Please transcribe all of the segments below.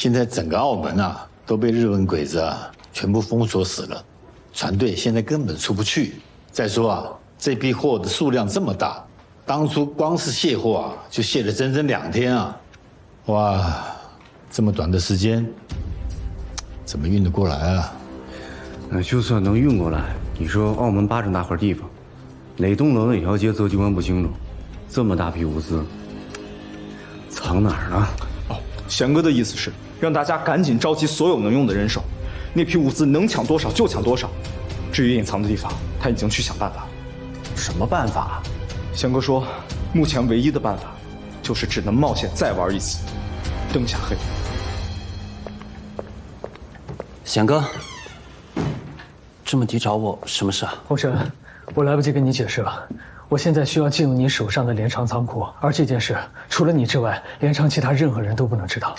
现在整个澳门啊都被日本鬼子啊全部封锁死了，船队现在根本出不去。再说啊，这批货的数量这么大，当初光是卸货啊就卸了整整2天啊！哇，这么短的时间，怎么运得过来啊？那就算能运过来，你说澳门8这么大块地方，哪栋楼哪条街侧机关不清楚？这么大批物资，藏哪儿呢？哦，贤哥的意思是让大家赶紧召集所有能用的人手，那批物资能抢多少就抢多少。至于隐藏的地方，他已经去想办法了。什么办法？贤哥说，目前唯一的办法就是只能冒险再玩一次，灯下黑。贤哥，这么急找我，什么事啊？洪神，我来不及跟你解释了。我现在需要进入你手上的连昌仓库，而这件事除了你之外，连昌其他任何人都不能知道。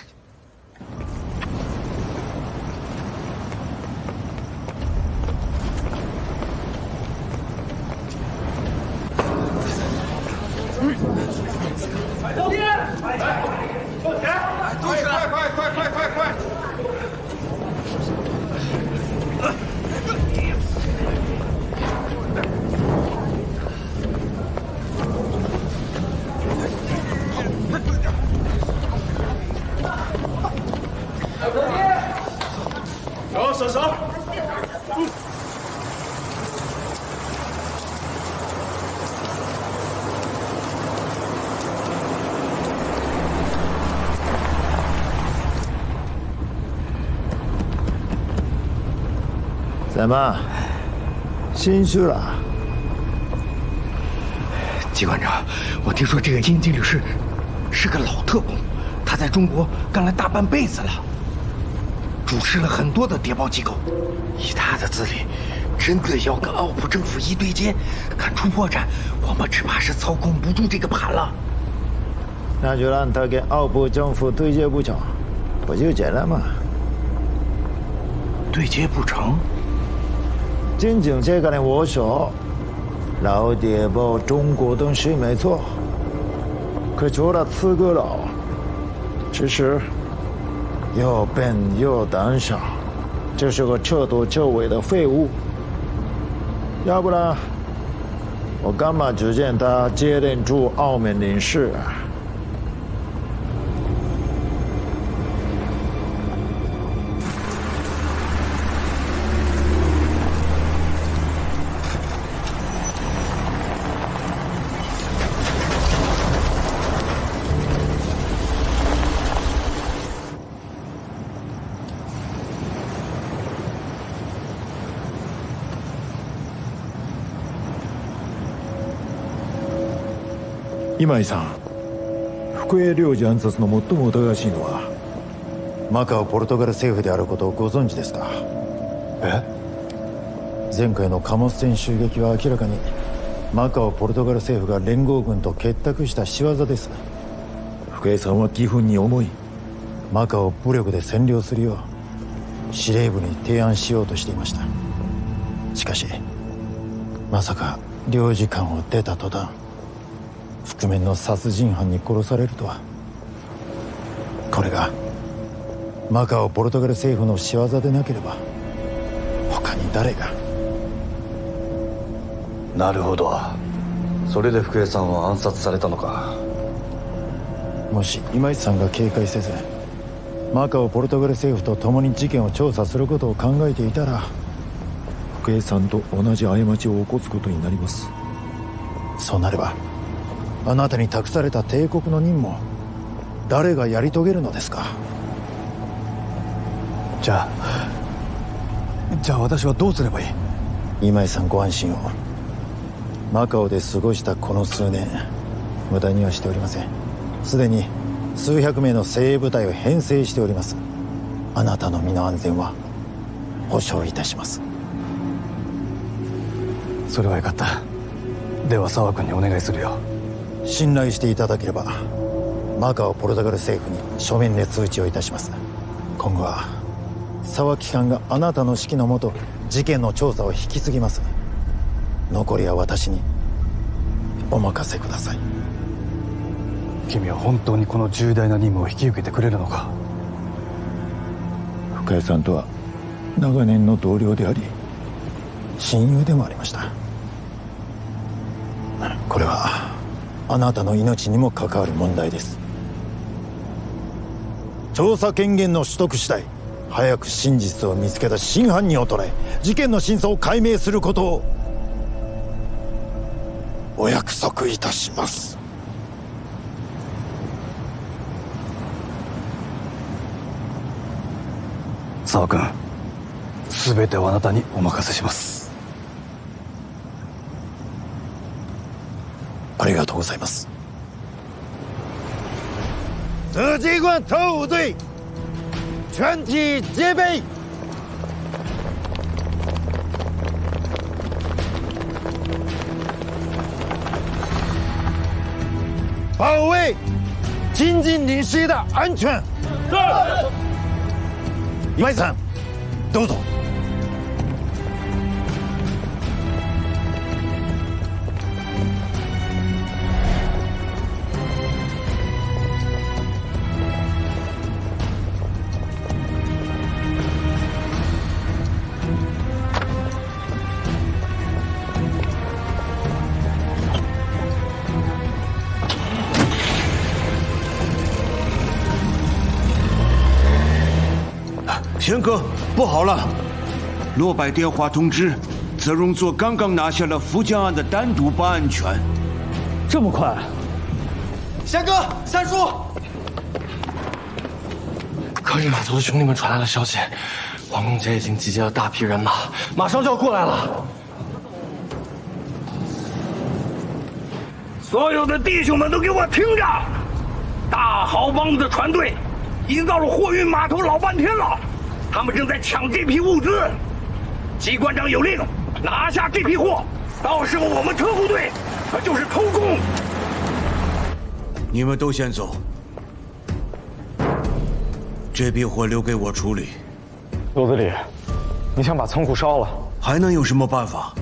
怎么，心虚了？机关长，我听说这个金经理是个老特工，他在中国干了大半辈子了，主持了很多的谍报机构。以他的资历，真的要跟澳葡政府一对接，敢出破绽，我们只怕是操控不住这个盘了。那就让他跟澳葡政府对接不成，不就简单吗？对接不成？真正这个人我说，老谍报中国东西没错，可除了资格老，只是又笨又胆小，就是个彻头彻尾的废物。要不然，我干嘛只见他接任驻澳门领事啊？今井さん、福江領事暗殺の最も疑わしいのはマカオポルトガル政府であることをご存知ですか？前回の貨物船襲撃は明らかにマカオポルトガル政府が連合軍と結託した仕業です。福江さんは義憤に思い、マカオを武力で占領するよう司令部に提案しようとしていました。しかしまさか領事館を出た途端、覆面の殺人犯に殺されるとは。これがマカオポルトガル政府の仕業でなければ他に誰が。なるほど、それで福江さんは暗殺されたのか。もし今井さんが警戒せずマカオポルトガル政府と共に事件を調査することを考えていたら、福江さんと同じ過ちを起こすことになります。そうなればあなたに託された帝国の任務を誰がやり遂げるのですか？じゃあ私はどうすればいい？今井さんご安心を。マカオで過ごしたこの数年、無駄にはしておりません。すでに数百名の精鋭部隊を編成しております。あなたの身の安全は保証いたします。それはよかった。では沢君にお願いするよ。信頼していただければマカオポルトガル政府に書面で通知をいたします。今後は沢機関があなたの指揮のもと事件の調査を引き継ぎます。残りは私にお任せください。君は本当にこの重大な任務を引き受けてくれるのか？深谷さんとは長年の同僚であり親友でもありました。これはあなたの命にも関わる問題です。調査権限の取得次第、早く真実を見つけた真犯人を捕らえ、事件の真相を解明することをお約束いたします。沢君、全てはあなたにお任せします。ありがとうございます。此机关特务队全体戒备，保卫金津领事的安全。是。今井さん、どうぞ。贤哥，不好了！罗百电话通知，泽荣佐刚刚拿下了福江案的单独办案权。这么快？贤哥，三叔，科日码头的兄弟们传来了消息，皇宫节已经集结了大批人马，马上就要过来了。所有的弟兄们都给我听着！大豪帮子的船队已经到了货运码头老半天了。他们正在抢这批物资，机关长有令，拿下这批货，到时候我们特务队可就是偷工。你们都先走，这批货留给我处理。罗子礼，你想把仓库烧了？还能有什么办法？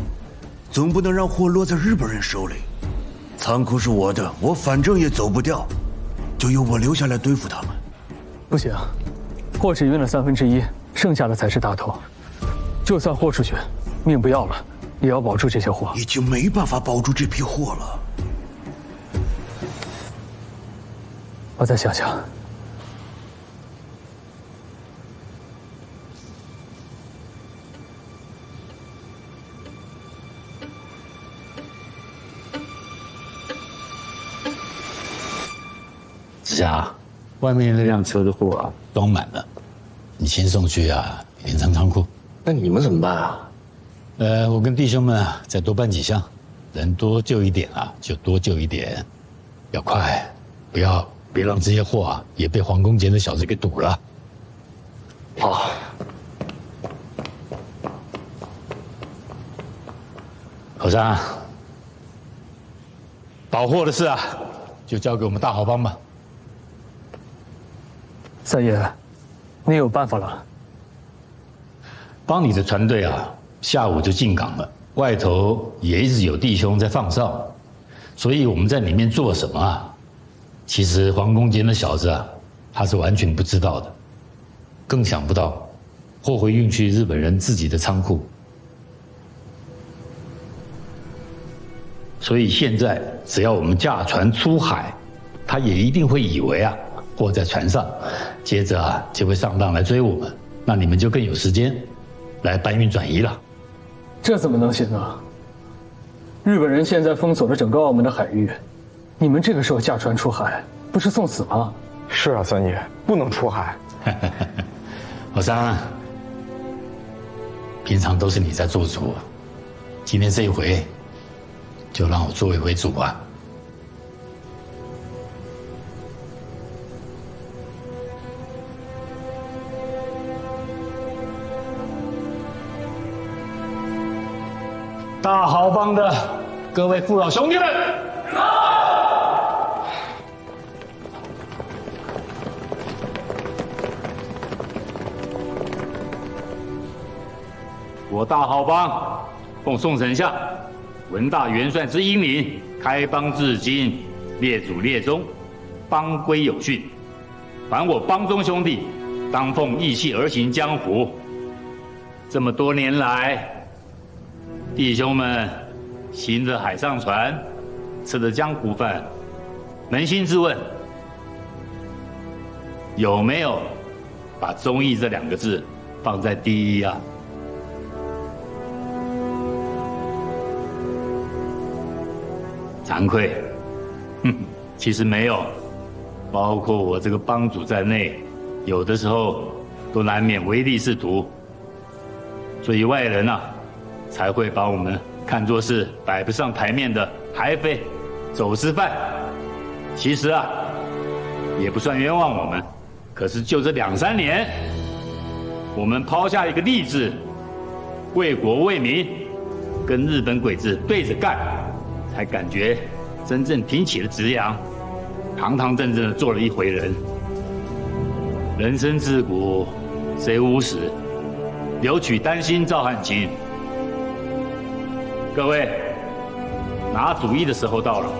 总不能让货落在日本人手里。仓库是我的，我反正也走不掉，就由我留下来对付他们。不行，货只运了1/3。剩下的才是大头，就算豁出去，命不要了，也要保住这些货。已经没办法保住这批货了。我再想想。子夏，外面那辆车的货啊，装满了。你先送去镰仓仓库。那你们怎么办啊？我跟弟兄们再多搬几箱，人多救一点就多救一点，要快，别让这些货也被皇宫节的小子给堵了。好。和尚，保货的事就交给我们大豪帮吧。三爷。你有办法了？帮你的船队下午就进港了，外头也一直有弟兄在放哨，所以我们在里面做什么其实皇宫节那小子他是完全不知道的，更想不到货会运去日本人自己的仓库，所以现在只要我们驾船出海，他也一定会以为货在船上，接着就会上当来追我们，那你们就更有时间来搬运转移了。这怎么能行啊？日本人现在封锁了整个澳门的海域，你们这个时候驾船出海，不是送死吗？是啊，三爷，不能出海。老三，平常都是你在做主，今天这一回，就让我做一回主吧。大豪帮的各位父老兄弟们，我大豪帮奉宋丞相、文大元帅之英明，开帮至今，列祖列宗，帮规有序。凡我帮中兄弟当奉义气而行江湖。这么多年来，弟兄们行着海上船，吃着江湖饭，扪心自问，有没有把忠义这2个字放在第一啊？惭愧，其实没有，包括我这个帮主在内，有的时候都难免唯利是图，所以外人才会把我们看作是摆不上台面的海匪、走私犯。其实也不算冤枉我们，可是就这2、3年，我们抛下一个立志，为国为民，跟日本鬼子对着干，才感觉真正挺起了直阳，堂堂正正的做了一回人。人生自古谁无死，留取丹心照汗青。各位，拿主意的时候到了。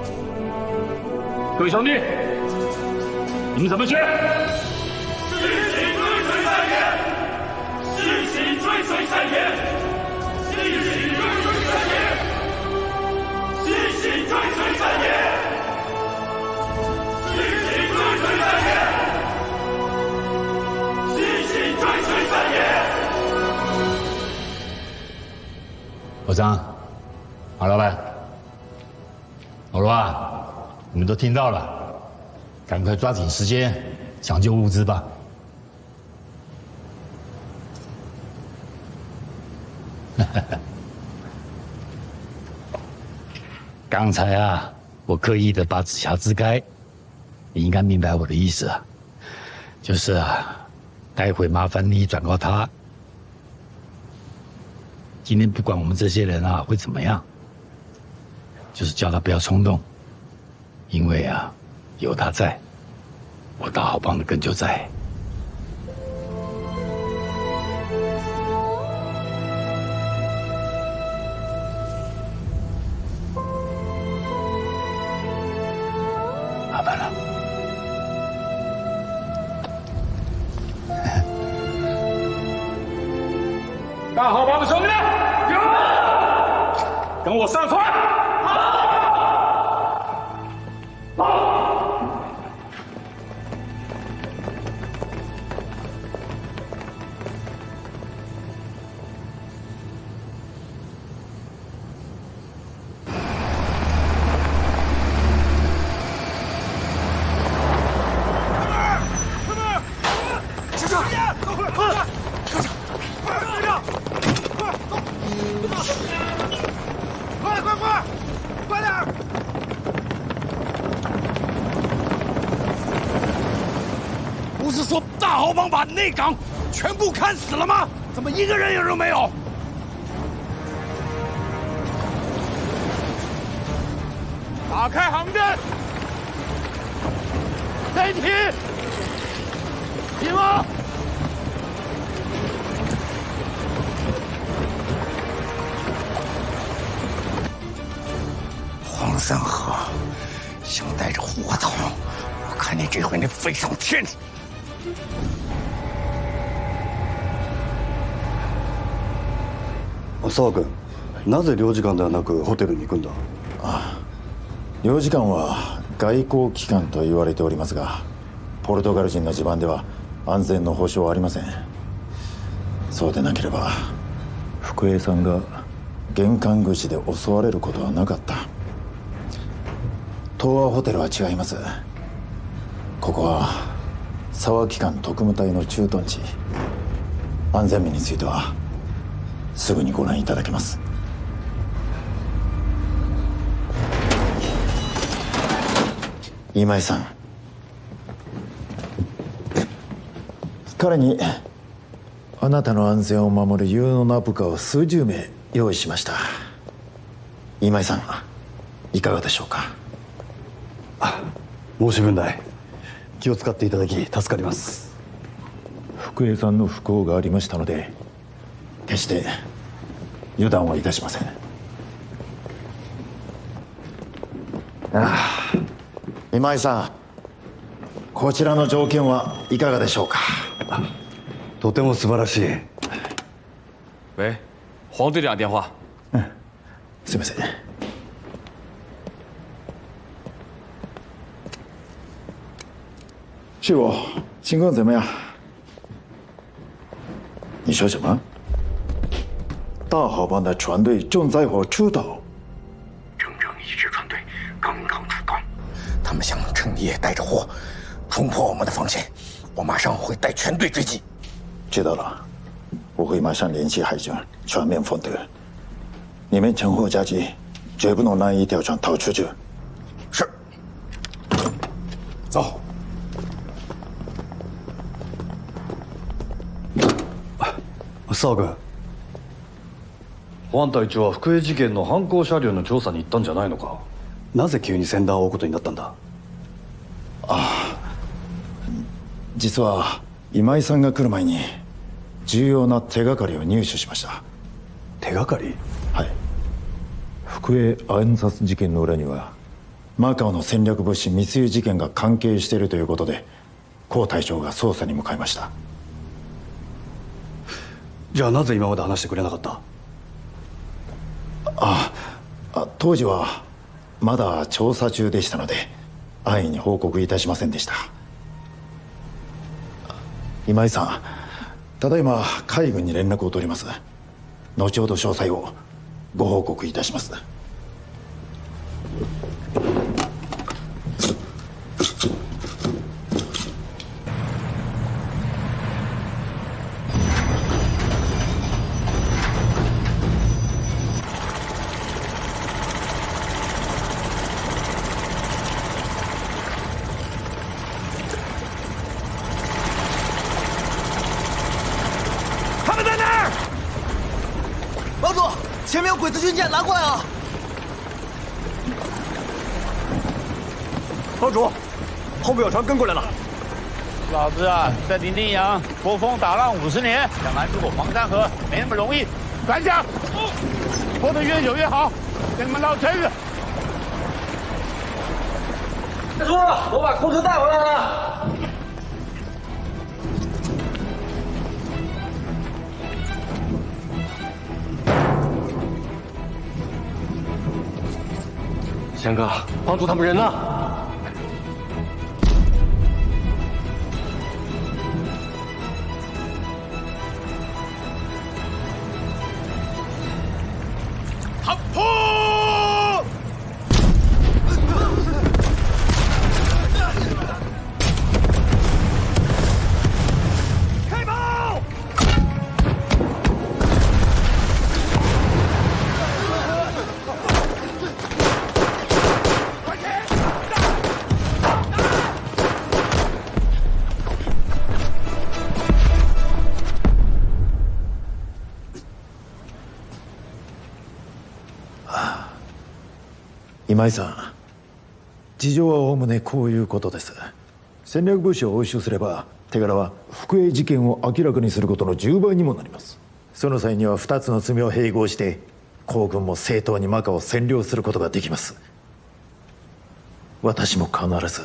各位兄弟，你们怎么选？世行追随三爷，世行追随三爷，世行追随三爷，世行追随三爷，世行追随三爷，世行追随三爷。老张，马老板，老罗啊，你们都听到了，赶快抓紧时间抢救物资吧。刚才我刻意的把紫霞支开，你应该明白我的意思就是待会麻烦你转告他，今天不管我们这些人会怎么样，就是叫他不要冲动，因为有他在，我大好帮的根就在。麻烦了。大好帮的兄弟们，跟我上船！大豪帮把内港全部看死了吗？怎么一个人影都没有？打开航阵，再提，提吗？黄三河想带着火头，我看你这回能飞上天！沢君、なぜ領事館ではなくホテルに行くんだ？領事館は外交機関と言われておりますが、ポルトガル人の地盤では安全の保証はありません。そうでなければ福栄さんが玄関口で襲われることはなかった。東和ホテルは違います。ここは沢機関特務隊の駐屯地。安全面についてはすぐにご覧いただけます。今井さん、彼にあなたの安全を守る有能な部下を数十名用意しました。今井さん、いかがでしょうか？申し分ない。気を使っていただき助かります。福栄さんの不幸がありましたので、決して油断はいたしません。今井さん、こちらの条件はいかがでしょうか？とても素晴らしい。喂，黄队长电话。すみません。师傅，情况怎么样？你说什么？大好帮的船队正在火出岛。整整一支船队刚刚出港，他们想趁夜带着货冲破我们的防线，我马上会带全队追击。知道了，我会马上联系海军全面封堵。你们趁火夹击，绝不能让一条船逃出去。是。走。沢君。保安隊長は福江事件の犯行車両の調査に行ったんじゃないのか。なぜ急に船団を追うことになったんだ。実は今井さんが来る前に重要な手がかりを入手しました。手がかり？はい。福江暗殺事件の裏にはマカオの戦略物資密輸事件が関係しているということで高隊長が捜査に向かいました。じゃあなぜ今まで話してくれなかった？当時はまだ調査中でしたので安易に報告いたしませんでした。今井さん、ただいま海軍に連絡を取ります。後ほど詳細をご報告いたします。前面有鬼子军舰拿过来了！帮主，后面有船跟过来了。老子啊，在林定洋波峰打浪50年，想拦住我黄山河没那么容易。转向，拖得越久越好，跟你们老陈。再说了，我把空车带回来了。贤哥，帮助他们人呢？好破！开炮！今井さん、事情はおおむねこういうことです。戦略物資を押収すれば手柄は福江事件を明らかにすることの10倍にもなります。その際には2つの罪を併合して皇軍も正当にマカオを占領することができます。私も必ず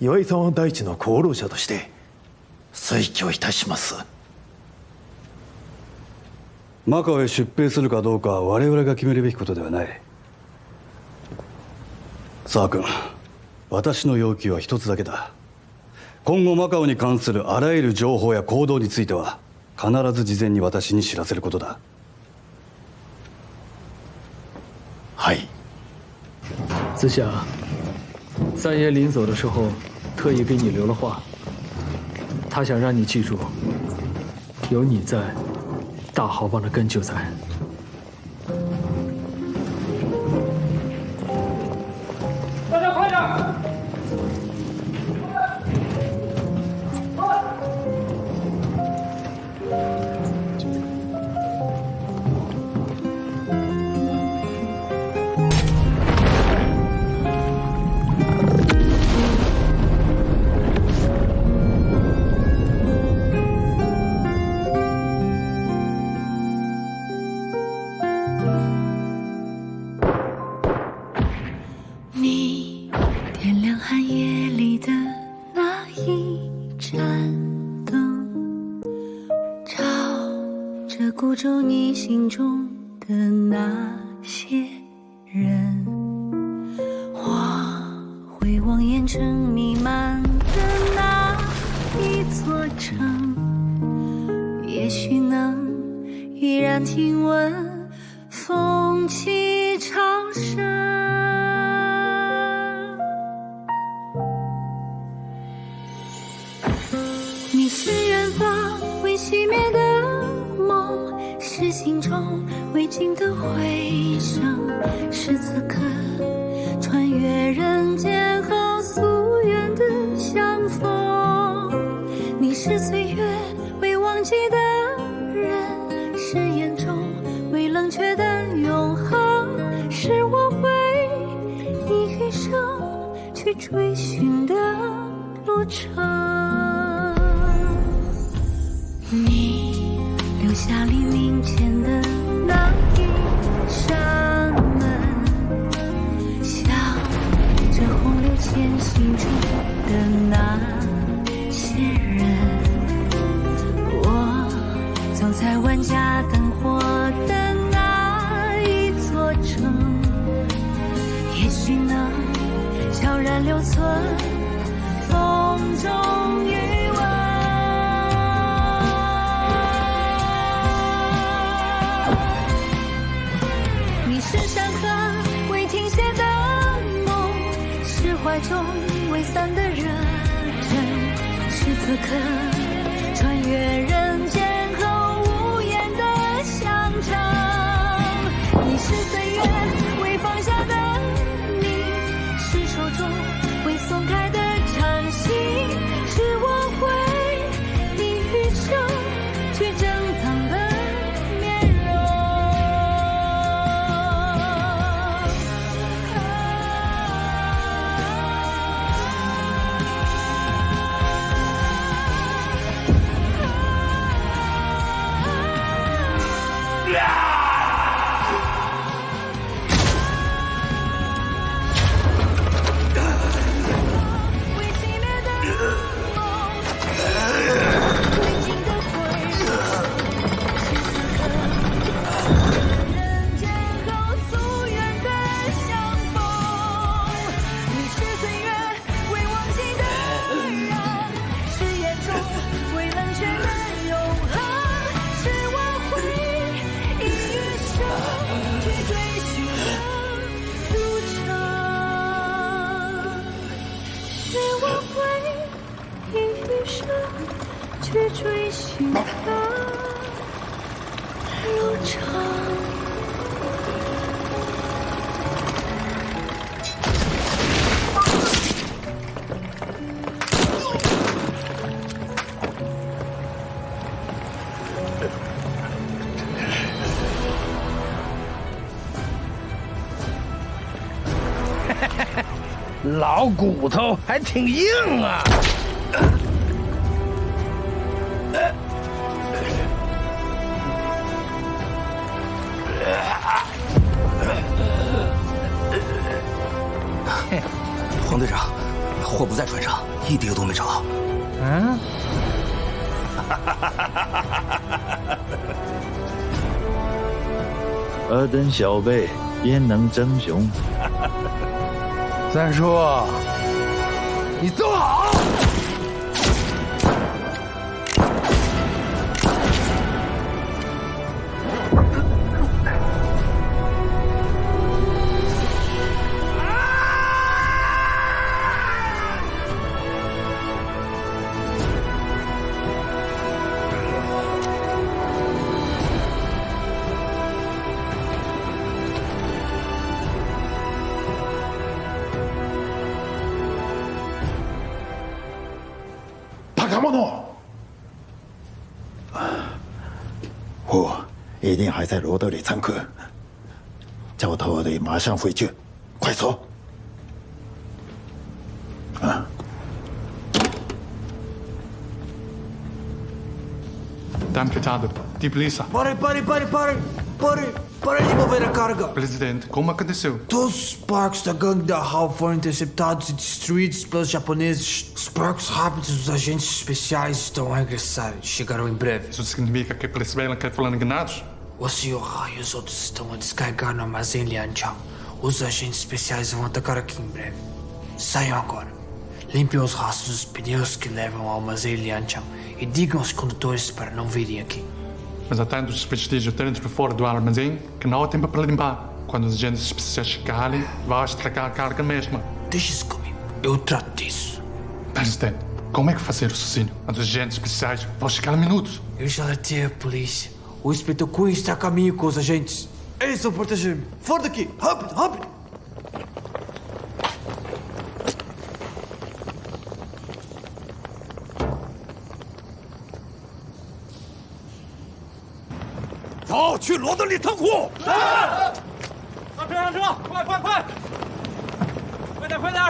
岩井さんを第一の功労者として推挙いたします。マカオへ出兵するかどうかは我々が決めるべきことではない。沢君、私の要求は一つだけだ。今後マカオに関するあらゆる情報や行動については必ず事前に私に知らせることだ。はい。子夏，三爷临走的时候特意给你留了话，他想让你记住，有你在，大豪帮的根就在。大家快点！孤舟你心中的那些人，我回望烟尘弥漫的那一座城，也许能依然听闻风起潮生。你是远方未熄灭的梦，是心中未尽的回声，是此刻穿越人间后夙愿的相逢。你是岁月未忘记的人，是眼中未冷却的永恒，是我为你余生去追寻的路程。你留下黎明前的那一扇门，像这洪流前行中的那些人，我走在万家灯火的那一座城，也许能悄然留存风中余温。你是山河未停歇的梦，是怀中未散的热忱，是此刻穿越人间后无言的相争。你是岁月未放下的你，是手中未松开的长信，是我会你余生去珍藏的面容。去追寻的路程。老骨头还挺硬啊！黄队长，货不在船上，一滴都没着。嗯。尔等小辈焉能争雄？三叔，你走好。我一定还在罗德里参课，叫头得马上回去，快走！啊！Dám che tarde, di plisa. Pare. Para de mover a carga. Presidente, como aconteceu? Todos os barcos da gangue da HAL foram interceptados e destruídos pelos japoneses. Os barcos rápidos dos agentes especiais estão a regressar. Chegarão em breve. Isso significa que a polícia belga foram enganados? O Sr. Ha e os outros estão a descarregar no armazém Lianchang. Os agentes especiais vão atacar aqui em breve. Saiam agora. Limpem os rastros dos pneus que levam ao armazém Lianchang e digam aos condutores para não virem aqui. Mas há tantos vestígios dentro e fora do armazém que não há tempo para limpar. Quando os agentes especiais chegarem, vai estragar a carga mesmo. Deixe isso comigo. Eu trato disso. Presidente, como é que fazer o raciocínio? Os agentes especiais vão chegar em minutos. Eu já alertei a polícia. O inspetor Cunha está a caminho com os agentes. Eles vão proteger-me. Fora daqui! Rápido, rápido!走，去罗德里仓库。上车，上车，快快快！快点，快点！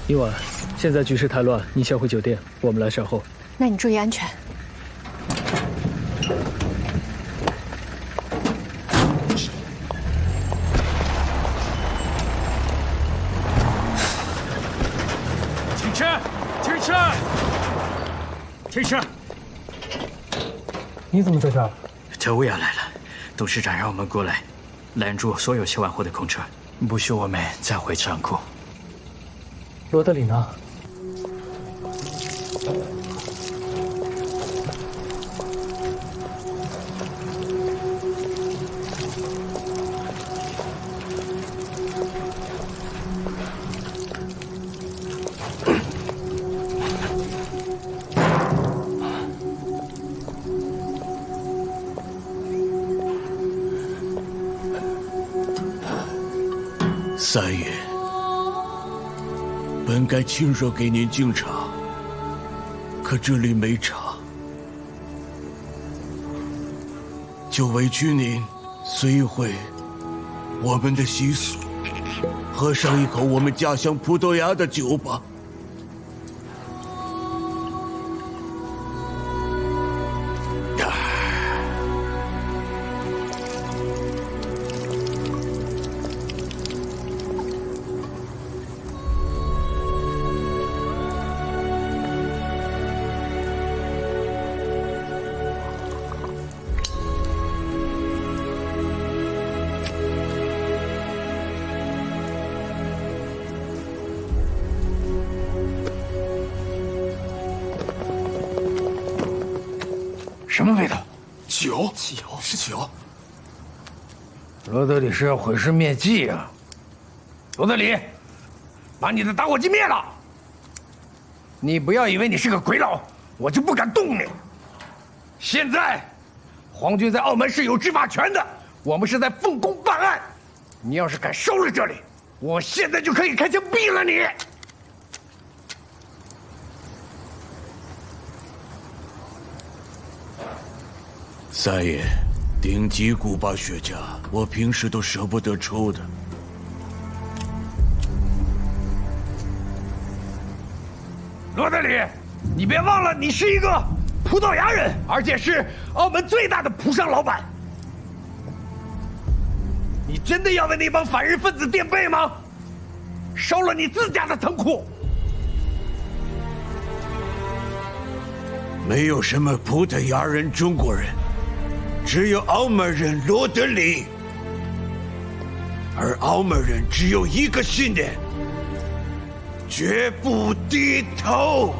伊婉，现在局势太乱，你先回酒店，我们来善后。那你注意安全。停车！停车！停车！你怎么在这儿？特务要来了，董事长让我们过来，拦住所有卸完货的空车，不许我们再回仓库。 罗德里呢？三爷。 本该亲手给您敬茶，可这里没茶，就委屈您随一回我们的习俗，喝上一口我们家乡葡萄牙的酒吧。什么味道？酒，是酒。罗德里是要毁尸灭迹啊！罗德里，把你的打火机灭了！你不要以为你是个鬼佬，我就不敢动你。现在，皇军在澳门是有执法权的，我们是在奉公办案。你要是敢收了这里，我现在就可以开枪毙了你！ 三爷，顶级古巴雪茄，我平时都舍不得抽的。罗德里，你别忘了，你是一个葡萄牙人，而且是澳门最大的葡商老板。你真的要为那帮反日分子垫背吗？烧了你自家的仓库。没有什么葡萄牙人、中国人，只有澳门人罗德里。而澳门人只有一个信念：绝不低头。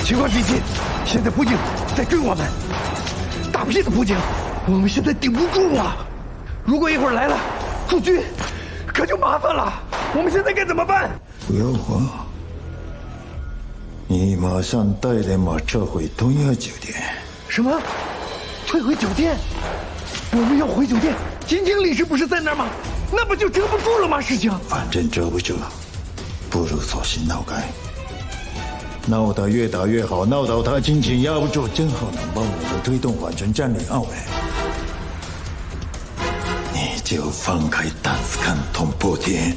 情况逼近，现在补警在追我们，大批的补警，我们现在顶不住了。如果一会儿来了驻军，可就麻烦了。我们现在该怎么办？不要慌，你马上带人马撤回东亚酒店。什么？退回酒店？我们要回酒店？金经理事不是在那儿吗？那不就遮不住了吗？事情反正遮不住，不如索性闹开。闹得越大越好，闹到他紧紧压不住，正好能帮我们推动缓冲占领澳门。你就放开胆子看捅破天，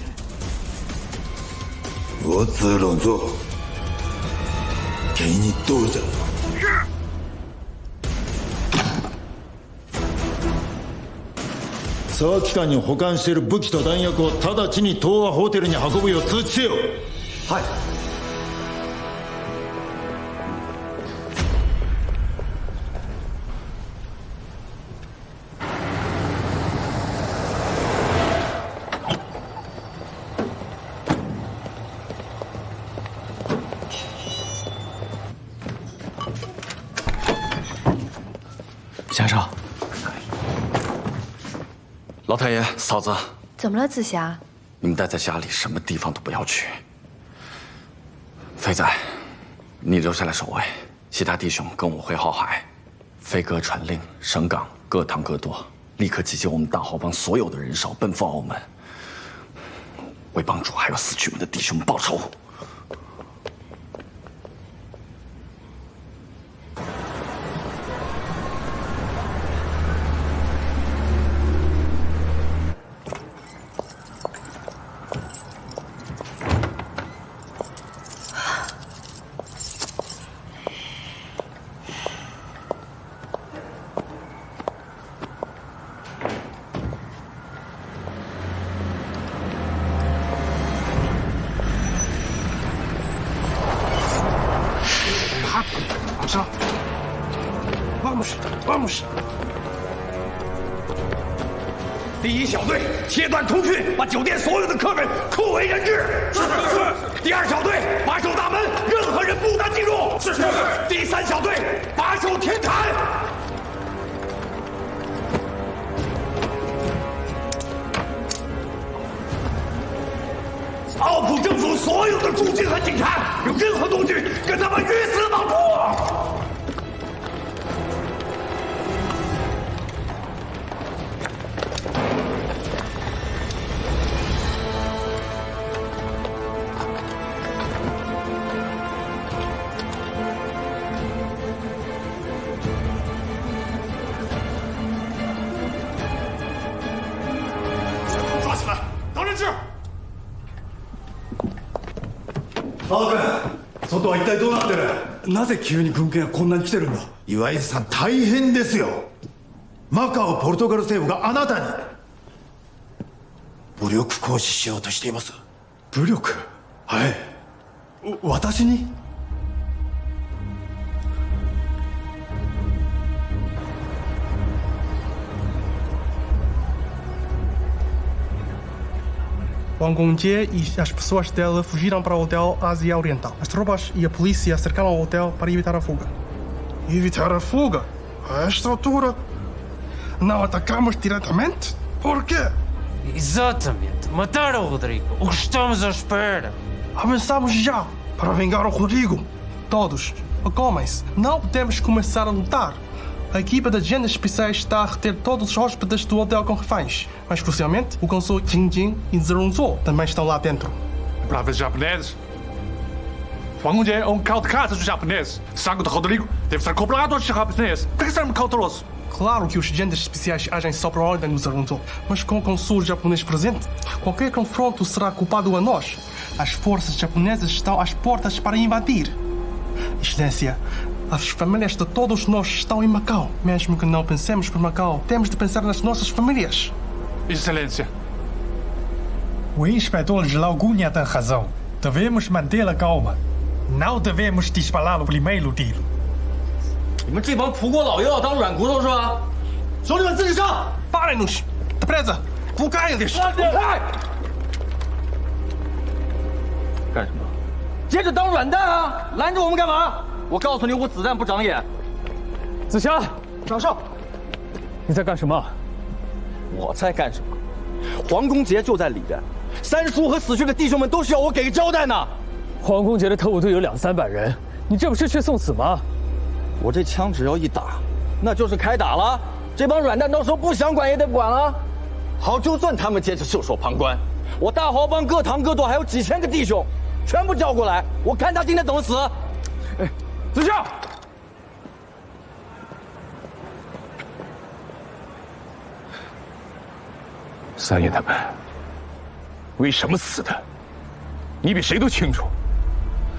我只能做，给你堵着。是。沢期間に保管している武器と弾薬を直ちに東和ホテルに運ぶよう通知せよ。はい。先生，老太爷、嫂子，怎么了，紫霞？你们待在家里，什么地方都不要去。飞仔，你留下来守卫，其他弟兄跟我回浩海。飞哥传令，省港各堂各舵，立刻集结我们大豪帮所有的人手，奔赴澳门，为帮主还有死去们的弟兄们报仇。Vamos！ 第一小队切断通讯，把酒店所有的客人扣为人质。是。第二小队把守大门，任何人不得进入。是。第三小队把守天坛。报复政府所有的驻军和警察，有任何动静跟他们鱼死网破。抓起来，当人质。マー君、外は一体どうなってる？なぜ急に軍艦がこんなに来てるんだ？岩井さん大変ですよ。マカオポルトガル政府があなたに武力行使しようとしています。武力？はい。私に？王公杰e as pessoas dela fugiram para o hotel Ásia Oriental. As tropas e a polícia cercaram o hotel para evitar a fuga. Evitar a fuga? A esta altura, não atacamos diretamente? Por quê? Exatamente. Mataram o Rodrigo. O que estamos à espera? Avançamos já para vingar o Rodrigo. Todos, acalmem-se. Não podemos começar a lutar. A equipa de agentes especiais está a reter todos os hóspedes do hotel com reféns. Mas, crucialmente, o consul Jingjing e Zerunzo também estão lá dentro. Bravos japoneses. Huang Gongjie é um cão de caça dos japoneses. O sangue do Rodrigo deve ser cobrado aos japoneses. Por que sermos cautelosos? Claro que os agentes especiais agem só por ordem do Zerunzo. Mas com o consul japonês presente, qualquer confronto será culpado a nós. As forças japonesas estão às portas para invadir. Excelência, as famílias de todos nós estão em Macau. Mesmo que não pensemos por Macau, temos de pensar nas nossas famílias. Excelência. O inspetor Gelau Cunha tem razão. Devemos manter a calma. Não devemos disparar o primeiro tiro. 你们这帮葡国佬又要当软骨头是吧？兄弟们，自己上！ Parem-nos! Depressa! Bloqueiem-lhes! 滚开！干什么？接着当软蛋啊！拦着我们干嘛？我告诉你，我子弹不长眼。子霞，长少，你在干什么？我在干什么？黄公杰就在里边，三叔和死去的弟兄们都需要我给个交代呢。黄公杰的特务队有200-300人，你这不是去送死吗？我这枪只要一打，那就是开打了。这帮软蛋到时候不想管也得管了。好，就算他们接着袖手旁观，我大豪帮各堂各舵还有几千个弟兄，全部叫过来，我看他今天怎么死。哎，子夏。 三爷他们为什么死的，你比谁都清楚。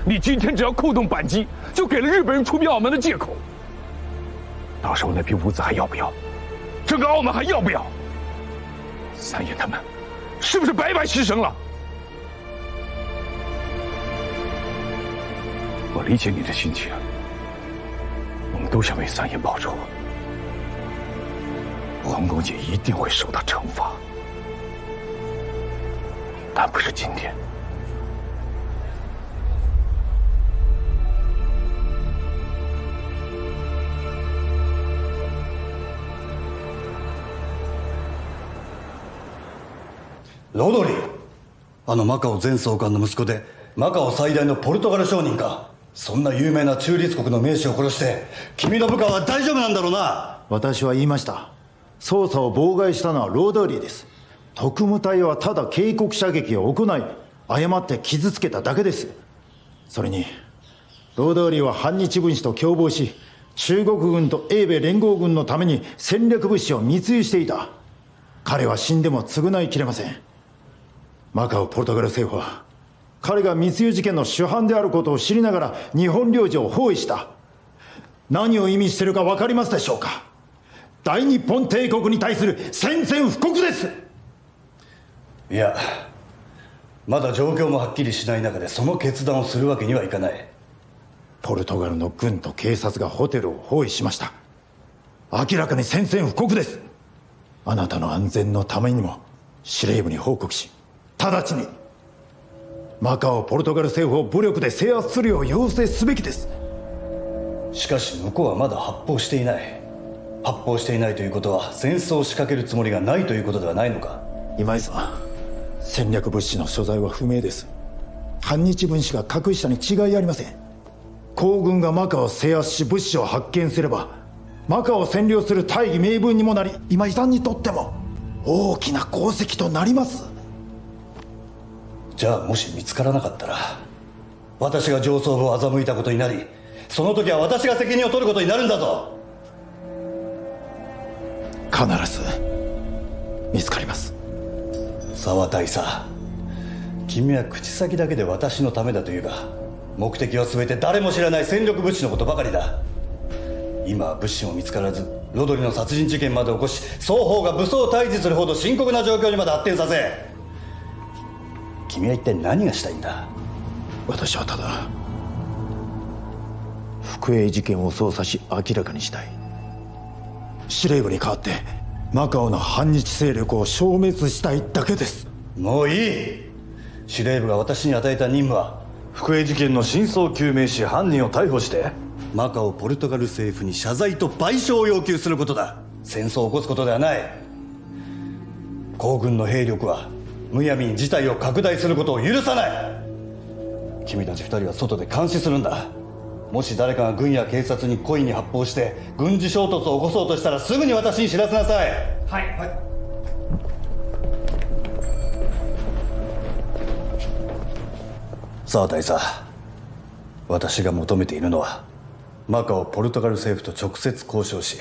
你今天只要扣动扳机，就给了日本人出兵澳门的借口。到时候那批物资还要不要？整个澳门还要不要？三爷他们是不是白白牺牲了？我理解你的心情，我们都想为三爷报仇。黄公杰一定会受到惩罚。 但不是今天。ロドリー、マカオ前総監の息子でマカオ最大のポルトガル商人か。そんな有名な中立国の名士を殺して君の部下は大丈夫なんだろうな。私は言いました。捜査を妨害したのはロードリーです。特務隊はただ警告射撃を行い誤って傷つけただけです。それにロードリーは反日分子と共謀し中国軍と英米連合軍のために戦略物資を密輸していた。彼は死んでも償いきれません。マカオポルトガル政府は彼が密輸事件の主犯であることを知りながら日本領事を包囲した。何を意味しているか分かりますでしょうか。大日本帝国に対する宣戦布告です。いや、まだ状況もはっきりしない中でその決断をするわけにはいかない。ポルトガルの軍と警察がホテルを包囲しました。明らかに宣戦布告です。あなたの安全のためにも司令部に報告し、直ちにマカオポルトガル政府を武力で制圧するよう要請すべきです。しかし向こうはまだ発砲していない。発砲していないということは戦争を仕掛けるつもりがないということではないのか。今井さん、戦略物資の所在は不明です。反日分子が隠したに違いありません。皇軍がマカオを制圧し物資を発見すればマカオを占領する大義名分にもなり、今井さんにとっても大きな功績となります。じゃあもし見つからなかったら私が上層部を欺いたことになり、その時は私が責任を取ることになるんだぞ。必ず見つかります。沢大佐、君は口先だけで私のためだと言うが、目的は全て誰も知らない戦力物資のことばかりだ。今は物資も見つからず、ロドリの殺人事件まで起こし、双方が武装対峙するほど深刻な状況にまで発展させ、君は一体何がしたいんだ。私はただ福栄事件を捜査し明らかにしたい。司令部に代わってマカオの反日勢力を消滅したいだけです。もういい。司令部が私に与えた任務は福栄事件の真相を究明し、犯人を逮捕してマカオポルトガル政府に謝罪と賠償を要求することだ。戦争を起こすことではない。皇軍の兵力はむやみに事態を拡大することを許さない。君たち2人は外で監視するんだ。もし誰かが軍や警察に故意に発砲して軍事衝突を起こそうとしたらすぐに私に知らせなさい。はい、はい。さあ大佐、私が求めているのはマカオポルトガル政府と直接交渉し、